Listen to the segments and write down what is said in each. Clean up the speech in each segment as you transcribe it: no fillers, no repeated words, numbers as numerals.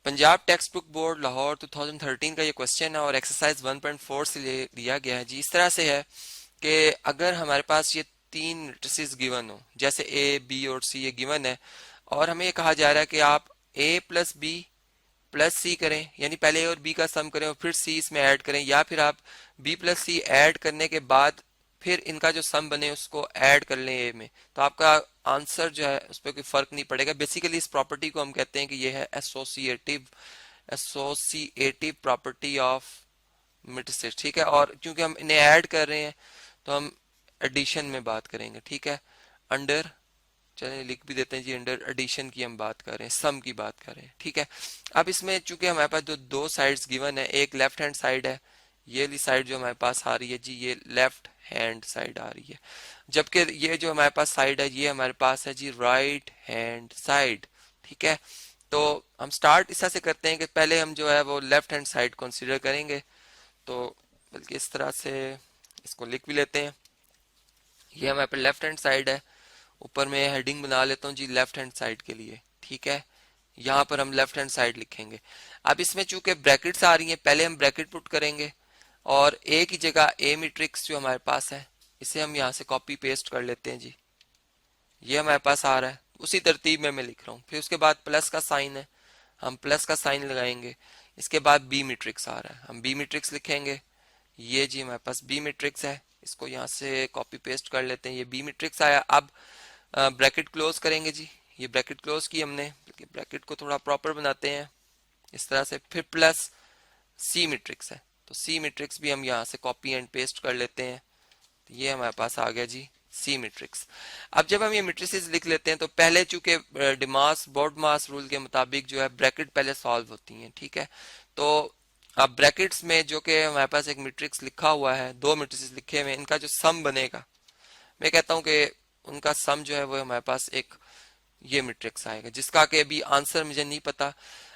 Punjab text book board Lahore 2013 का ये question है और एक्सरसाइज 1.4 से लिया गया है जी। इस तरह से है कि अगर हमारे पास ये तीन मैट्रिसेस गिवन हो, जैसे ए बी और सी ये गिवन है, और हमें ये कहा जा रहा है कि आप ए प्लस बी प्लस सी करें, यानी पहले ए और बी का सम करें और फिर सी इसमें ऐड करें, या फिर आप बी प्लस सी ऐड करने के बाद फिर इनका जो सम बने उसको ऐड कर लें ए में, तो आपका आंसर जो है उस पर कोई फर्क नहीं पड़ेगा। बेसिकली इस प्रॉपर्टी को हम कहते हैं कि ये है associative associative property of matrices, ठीक है। और क्योंकि हम इन्हें ऐड कर रहे हैं तो हम एडिशन में बात करेंगे, ठीक है। अंडर, चलिए लिख भी देते हैं जी, अंडर एडिशन की हम बात कर रहे हैं, सम की बात कर रहे हैं, ठीक है। अब इसमें चूंकि हमारे पास जो दो साइड्स गिवन है, एक लेफ्ट हैंड साइड है, ये वाली साइड जो हमारे पास आ रही है जी ये लेफ्ट हैंड साइड आ रही है, जबकि ये जो हमारे पास साइड है ये हमारे पास है जी राइट हैंड साइड, ठीक है। तो हम स्टार्ट इस तरह से करते हैं कि पहले हम जो है वो लेफ्ट हैंड साइड कंसीडर करेंगे, तो बल्कि इस तरह से इसको लिख भी लेते हैं। ये हमारे पास लेफ्ट हैंड साइड है, ऊपर में हेडिंग बना लेता हूँ जी लेफ्ट हैंड साइड के लिए, ठीक है। यहाँ पर हम लेफ्ट हैंड साइड लिखेंगे। अब इसमें चूंकि ब्रैकेट्स आ रही हैं, पहले हम ब्रैकेट पुट करेंगे और ए की जगह ए मैट्रिक्स जो हमारे पास है इसे हम यहाँ से कॉपी पेस्ट कर लेते हैं जी। ये हमारे पास आ रहा है, उसी तरतीब में मैं लिख रहा हूँ। फिर उसके बाद प्लस का साइन है, हम प्लस का साइन लगाएंगे। इसके बाद बी मैट्रिक्स आ रहा है, हम बी मैट्रिक्स लिखेंगे। ये जी हमारे पास बी मैट्रिक्स है, इसको यहाँ से कॉपी पेस्ट कर लेते हैं। ये बी मैट्रिक्स आया। अब ब्रैकेट क्लोज करेंगे जी, ये ब्रैकेट क्लोज की हमने, ब्रैकेट को थोड़ा प्रॉपर बनाते हैं इस तरह से। फिर प्लस सी मैट्रिक्स है, तो सी मैट्रिक्स भी हम यहाँ से कॉपी एंड पेस्ट कर लेते हैं। तो ये हमारे पास आ गया जी सी मैट्रिक्स। अब जब हम ये मैट्रिसेस लिख लेते हैं तो पहले चूंकि डिमास बोर्ड मास रूल के मुताबिक जो है ब्रैकेट पहले सॉल्व होती हैं, ठीक है। तो अब ब्रैकेट्स में जो कि हमारे पास एक मैट्रिक्स लिखा हुआ है, दो मैट्रिसेस लिखे हुए हैं, इनका जो सम बनेगा, मैं कहता हूं कि उनका सम जो है वो हमारे पास एक ये मैट्रिक्स आएगा, जिसका कि अभी आंसर मुझे नहीं पता।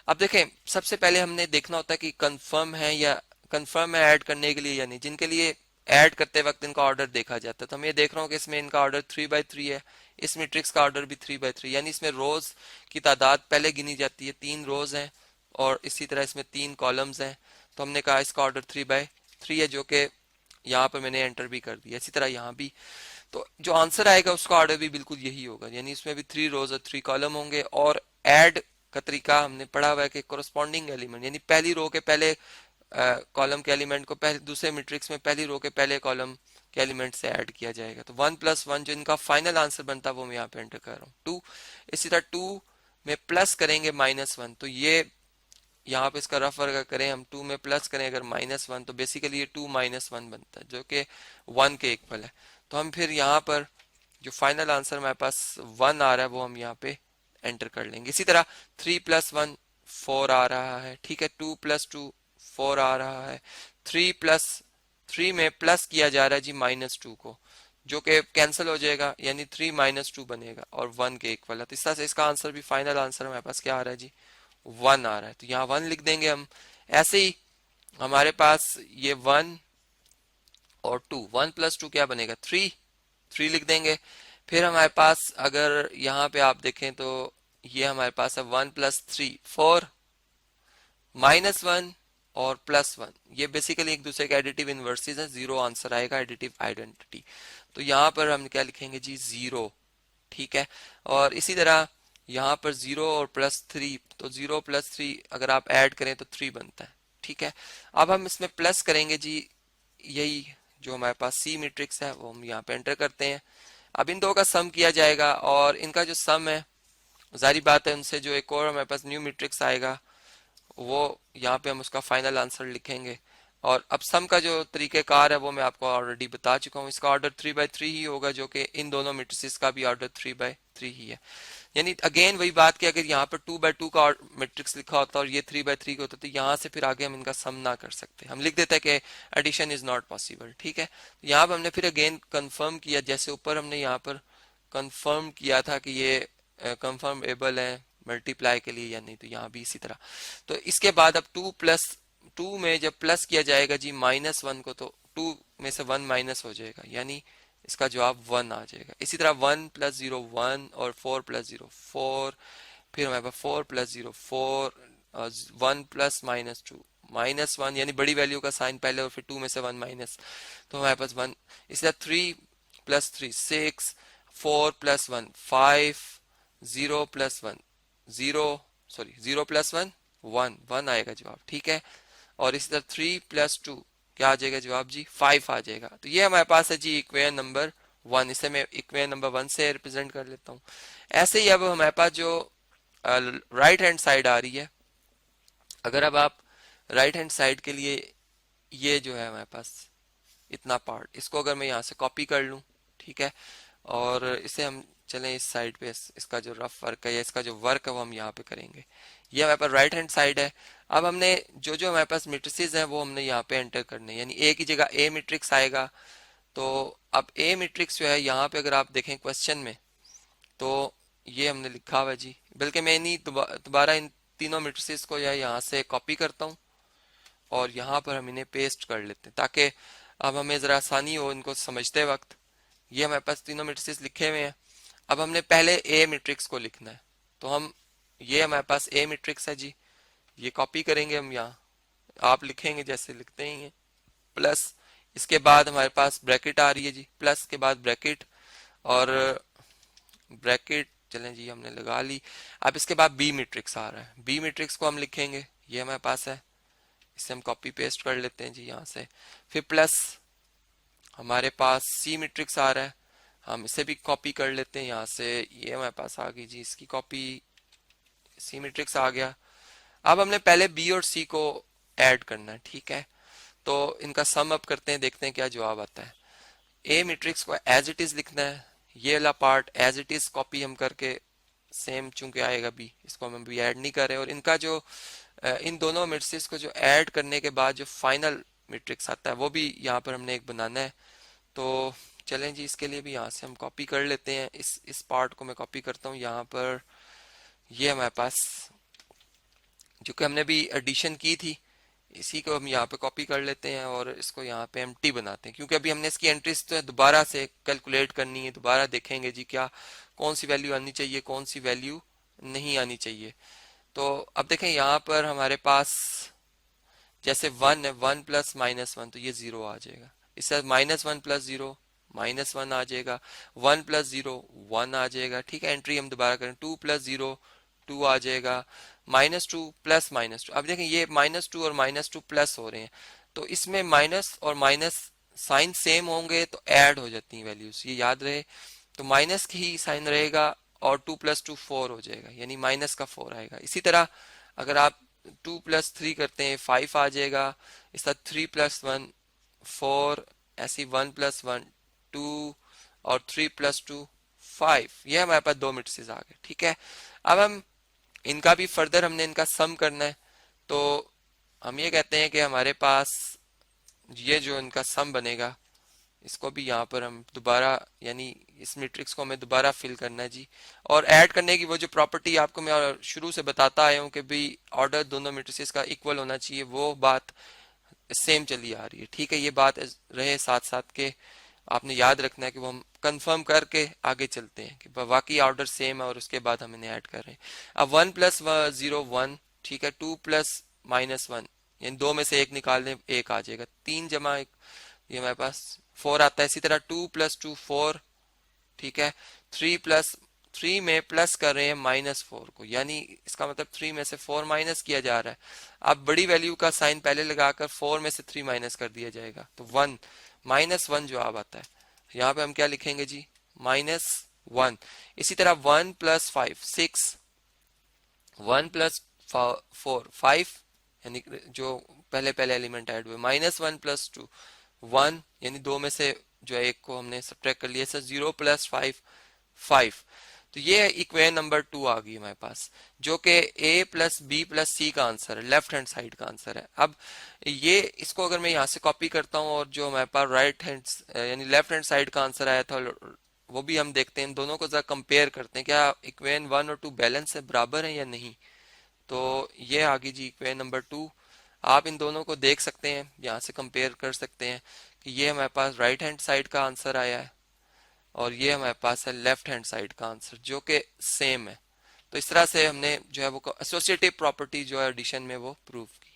अब देखें, सबसे पहले हमने देखना होता है कि कंफर्म है या कंफर्म है ऐड करने के लिए या नहीं, जिनके लिए ऐड करते वक्त इनका ऑर्डर देखा जाता है। तो मैं ये देख रहा हूँ कि इसमें इनका ऑर्डर 3/3 है, इस मैट्रिक्स का ऑर्डर भी 3/3, यानी इसमें रोज की तादाद पहले गिनी जाती है, 3 रोज हैं और इसी तरह इसमें 3 कॉलम्स हैं। तो हमने कहा इसका ऑर्डर 3/3 है, जो कि यहाँ पर मैंने एंटर भी कर दिया। इसी तरह यहाँ भी, तो जो आंसर आएगा उसका ऑर्डर भी बिल्कुल यही होगा, यानी इसमें भी 3 रोज और 3 कॉलम होंगे। और ऐड का तरीका हमने पढ़ा हुआ है कि कोरस्पॉन्डिंग एलिमेंट, यानी पहली रो के पहले कॉलम के एलिमेंट को पहले दूसरे मैट्रिक्स में पहली रो के पहले कॉलम के एलिमेंट से ऐड किया जाएगा। तो 1+1 जो इनका फाइनल आंसर बनता है वो मैं यहाँ पे एंटर कर रहा हूँ 2। इसी तरह 2 में प्लस करेंगे -1, तो ये यहाँ पे इसका रफ वर्क करें हम, 2 में प्लस करें अगर -1, तो बेसिकली ये 2-1 बनता है जो कि 1 के इक्वल है। तो हम फिर यहाँ पर जो फाइनल आंसर हमारे पास 1 आ रहा है वो हम यहाँ पे एंटर कर लेंगे। इसी तरह 3+1 4 आ रहा है, ठीक है। 2+2 4 आ रहा है। 3+3 में प्लस किया जा रहा है जी -2 को, जो कि कैंसिल हो जाएगा, यानी 3 - 2 बनेगा और 1 के इक्वल है। तो इस तरह से इसका आंसर भी, फाइनल आंसर हमारे पास क्या आ रहा है जी 1 आ रहा है। तो यहाँ 1 लिख देंगे हम। ऐसे ही हमारे पास ये 1 और 2, 1+2 क्या बनेगा 3 लिख देंगे। फिर हमारे पास अगर यहाँ पे आप देखें तो ये हमारे पास है 1+3 4 -1 और +1, ये बेसिकली एक दूसरे के एडिटिव इनवर्सेस है, 0 आंसर आएगा, एडिटिव आइडेंटिटी। तो यहाँ पर हम क्या लिखेंगे जी 0, ठीक है। और इसी तरह यहाँ पर 0 और +3, तो 0+3 अगर आप ऐड करें तो 3 बनता है, ठीक है। अब हम इसमें प्लस करेंगे जी, यही जो हमारे पास सी मैट्रिक्स है वो हम यहाँ पे एंटर करते हैं। अब इन दो का सम किया जाएगा और इनका जो सम है जारी बात है उनसे जो एक और हमारे पास न्यू मैट्रिक्स आएगा वो यहाँ पे हम उसका फाइनल आंसर लिखेंगे। और अब सम का जो तरीकेकार है वो मैं आपको ऑलरेडी बता चुका हूँ, इसका ऑर्डर 3/3 ही होगा, जो कि इन दोनों मैट्रिसेस का भी ऑर्डर 3/3 ही है। यानी अगेन वही बात कि अगर यहाँ पर 2/2 का मैट्रिक्स लिखा होता और ये 3/3 का होता तो यहाँ से फिर आगे हम इनका सम ना कर सकते, हम लिख देते हैं कि एडिशन इज नॉट पॉसिबल, ठीक है। तो यहाँ पर हमने फिर अगेन कंफर्म किया, जैसे ऊपर हमने यहाँ पर कंफर्म किया था कि ये कंफर्मेबल है मल्टीप्लाई के लिए या नहीं, तो यहाँ भी इसी तरह। तो इसके बाद अब 2+2 में जब प्लस किया जाएगा जी -1 को, तो 2 में से 1 माइनस हो जाएगा, यानी इसका जवाब 1 आ जाएगा। इसी तरह 1+0 1 और 4+0 4, फिर हमारे पास 4+0 4, one plus minus to, minus one यानी बड़ी वैल्यू का साइन पहले और फिर टू में से वन माइनस, तो हमारे पास वन। इसलिए three plus three six, four plus one five, zero plus one zero, sorry zero plus one one, one आएगा जवाब, ठीक है। और इसी तरह थ्री प्लस टू क्या आ जाएगा जवाब जी, फाइव आ जाएगा। तो ये हमारे पास है जी इक्वेशन नंबर वन, इसे मैं इक्वेशन नंबर वन से रिप्रेजेंट कर लेता हूँ। ऐसे ही अब हमारे पास जो राइट हैंड साइड आ रही है, अगर अब आप राइट हैंड साइड के लिए ये जो है हमारे पास इतना पार्ट, इसको अगर मैं यहाँ से कॉपी कर लूँ, ठीक है, और इसे हम चलें इस साइड पे, इसका जो रफ वर्क है या इसका जो वर्क है वो हम यहाँ पे करेंगे। ये हमारे पास राइट हैंड साइड है। अब हमने जो जो हमारे पास मैट्रिसेस हैं वो हमने यहाँ पे एंटर करने हैं, यानी ए की जगह ए मैट्रिक्स आएगा। तो अब ए मैट्रिक्स जो है यहाँ पे अगर आप देखें क्वेश्चन में, तो ये हमने लिखा हुआ है जी, बल्कि मैं नहीं दोबारा इन तीनों मैट्रिसेस को या यहाँ से कॉपी करता हूँ और यहाँ पर हम इन्हें पेस्ट कर लेते हैं, ताकि अब हमें ज़रा आसानी हो इनको समझते वक्त। ये हमारे पास तीनों मैट्रिसेस लिखे हुए हैं। अब हमने पहले ए मैट्रिक्स को लिखना है, तो हम, ये हमारे पास ए मैट्रिक्स है जी, ये कॉपी करेंगे हम यहाँ, आप लिखेंगे जैसे लिखते ही हैं, प्लस इसके बाद हमारे पास ब्रैकेट आ रही है जी, प्लस के बाद ब्रैकेट, और ब्रैकेट चलें जी हमने लगा ली। अब इसके बाद बी मैट्रिक्स आ रहा है, बी मैट्रिक्स को हम लिखेंगे, ये हमारे पास है, इसे हम कॉपी पेस्ट कर लेते हैं जी यहाँ से। फिर प्लस हमारे पास सी मैट्रिक्स आ रहा है, हम इसे भी कॉपी कर लेते हैं यहाँ से, ये हमारे पास आ गई जी, इसकी कॉपी, सी मैट्रिक्स आ गया। अब हमने पहले बी और सी को ऐड करना है, ठीक है, तो इनका सम अप करते हैं, देखते हैं क्या जवाब आता है। ए मैट्रिक्स को एज इट इज लिखना है, ये वाला part as it is copy हम करके, सेम चूंकि आएगा बी, इसको हम भी ऐड नहीं कर रहे, और इनका जो इन दोनों मैट्रिक्स को जो ऐड करने के बाद जो फाइनल मैट्रिक्स आता है वो भी यहाँ पर हमने एक बनाना है। तो चलें जी, इसके लिए भी यहाँ से हम कॉपी कर लेते हैं, इस पार्ट को मैं कॉपी करता हूँ यहाँ पर। ये हमारे पास जो कि हमने भी एडिशन की थी, इसी को हम यहाँ पे कॉपी कर लेते हैं और इसको यहाँ पे एम्प्टी बनाते हैं, क्योंकि अभी हमने इसकी एंट्रीज तो दोबारा से कैलकुलेट करनी है, दोबारा देखेंगे जी क्या कौन सी वैल्यू आनी चाहिए, कौन सी वैल्यू नहीं आनी चाहिए। तो अब देखें यहाँ पर हमारे पास जैसे वन है, वन प्लस माइनस वन, तो ये जीरो आ जाएगा। इससे minus one plus zero minus one आ जाएगा, वन प्लस जीरो वन आ जाएगा, ठीक है। एंट्री हम दोबारा करें, टू प्लस जीरो टू आ जाएगा, minus two plus minus two. अब देखें ये माइनस टू और माइनस टू प्लस हो रहे हैं, तो इसमें माइनस और माइनस साइन सेम होंगे तो ऐड हो जाती हैं वैल्यूज, ये याद रहे। तो माइनस की ही साइन रहेगा और टू प्लस टू फोर हो जाएगा, यानी माइनस का फोर आएगा। इसी तरह अगर आप टू प्लस थ्री करते हैं फाइव आ जाएगा, इस तरह थ्री प्लस वन फोर, ऐसी वन प्लस वन टू, और थ्री प्लस टू फाइव। ये हमारे पास दो मैट्रिसेस आ गए, ठीक है। अब हम इनका भी फर्दर हमने इनका सम करना है, तो हम ये कहते हैं कि हमारे पास ये जो इनका सम बनेगा, इसको भी यहाँ पर हम दोबारा, यानी इस मैट्रिक्स को हमें दोबारा फिल करना है जी। और ऐड करने की वो जो प्रॉपर्टी आपको मैं शुरू से बताता आया हूँ कि भाई ऑर्डर दोनों मैट्रिसेस का इक्वल होना चाहिए, वो बात सेम चली आ रही है, ठीक है। ये बात रहे साथ साथ के आपने याद रखना है कि वो हम कंफर्म करके आगे चलते हैं कि वाकई ऑर्डर सेम है और उसके बाद हम इन्हें ऐड कर रहे हैं। अब वन प्लस जीरो वन, ठीक है, टू प्लस माइनस वन, यानी दो में से एक निकाल दें, एक आ जाएगा, तीन जमा एक, ये हमारे पास फोर आता है। इसी तरह टू प्लस टू फोर, ठीक है। थ्री प्लस थ्री में प्लस कर रहे हैं माइनस फोर को, यानी इसका मतलब थ्री में से फोर माइनस किया जा रहा है। अब बड़ी वैल्यू का साइन पहले लगाकर फोर में से थ्री माइनस कर दिया जाएगा, तो वन, माइनस वन जवाब आता है। यहाँ पे हम क्या लिखेंगे जी, माइनस वन। इसी तरह one plus five six, one plus four five, यानी जो पहले पहले एलिमेंट ऐड हुए, minus one plus two one, यानी दो में से जो है एक को हमने सब्ट्रैक्ट कर लिया, sir zero plus five five. तो ये इक्वेशन नंबर टू आ गई हमारे पास, जो कि ए प्लस बी प्लस सी का आंसर है, लेफ्ट हैंड साइड का आंसर है। अब ये इसको अगर मैं यहाँ से कॉपी करता हूँ और जो हमारे पास राइट हैंड यानी लेफ्ट हैंड साइड का आंसर आया था वो भी हम देखते हैं, इन दोनों को जरा कंपेयर करते हैं, क्या इक्वेशन वन और टू बैलेंस है, बराबर है या नहीं। तो ये आ गई जी इक्वेशन नंबर टू। आप इन दोनों को देख सकते हैं, यहाँ से कंपेयर कर सकते हैं कि ये हमारे पास राइट हैंड साइड का आंसर आया है और ये हमारे पास है लेफ्ट हैंड साइड का आंसर, जो कि सेम है। तो इस तरह से हमने जो है वो एसोसिएटिव प्रॉपर्टी जो है एडिशन में वो प्रूव की।